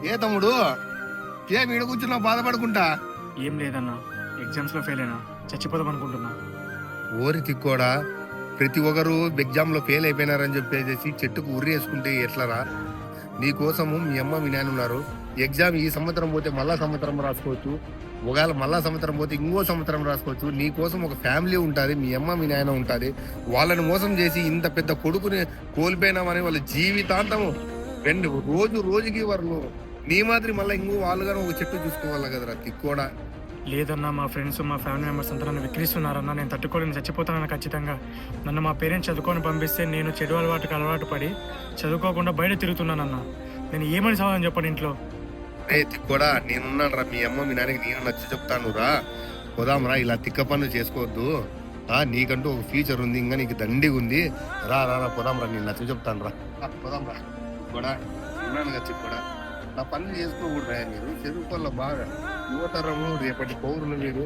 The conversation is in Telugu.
ఏ తమ్ముడు, ఏం ఈడ కూర్చున్నావు బాధపడుకుంటా? ఏం లేదన్నా, ఎగ్జామ్స్లో ఫెయిల్ అయినా చచ్చిపోదాం అనుకుంటున్నా. ఓరి తిక్కోడా, ప్రతి ఒక్కరు ఎగ్జామ్ లో ఫెయిల్ అయిపోయినారని చెప్పేసి చెట్టుకు ఉర్రి వేసుకుంటే ఎట్లరా? నీ కోసము మీ అమ్మ మీ నాన్న ఉన్నారు. ఎగ్జామ్ ఈ సంవత్సరం పోతే మళ్ళా సంవత్సరం రాసుకోవచ్చు, ఒకవేళ మళ్ళా సంవత్సరం పోతే ఇంకో సంవత్సరం రాసుకోవచ్చు. నీ కోసం ఒక ఫ్యామిలీ ఉంటుంది, మీ అమ్మ మీ నాయన ఉంటుంది. వాళ్ళని మోసం చేసి ఇంత పెద్ద కొడుకుని కోల్పోయినామని వాళ్ళ జీవితాంతము రోజు రోజుకి వాళ్ళు నీ మాదిరి మళ్ళీ ఇంకో వాళ్ళుగానే ఒక చెట్టు చూసుకోవాలి కదరా తిక్కోడా. లేదన్నా, మా ఫ్రెండ్స్ మా ఫ్యామిలీ మెంబర్స్ అంతా నన్ను విక్రిస్తున్నారన్నా. నేను తట్టుకోలేని చచ్చిపోతానన్నా ఖచ్చితంగా. నన్ను మా పేరెంట్స్ చదువుకొని పంపిస్తే నేను చెడు అలవాటు పడి చదువుకోకుండా బయట తిరుగుతున్నానన్నా. నేను ఏమని సమాధానం చెప్పండి ఇంట్లో? రే తిక్కోడా, నేనున్నాను రా, మీ అమ్మ మీ నాన్నకి నేను నచ్చి చెప్తాను రా. పోదాం రా, ఇలా తిక్క పనులు చేసుకోవద్దు. నీకంటూ ఒక ఫ్యూచర్ ఉంది, ఇంకా నీకు దండిగా ఉంది. రా రా రా పోదాం రా, నేను నచ్చి చెప్తాను రా. పోదాం రా కూడా, ఉన్నాను కదా కూడా. ఆ పనులు చేసుకోకూడరా మీరు, చదువుకోవాలి బాగా. యువతరము రేపటి పౌరులు మీరు.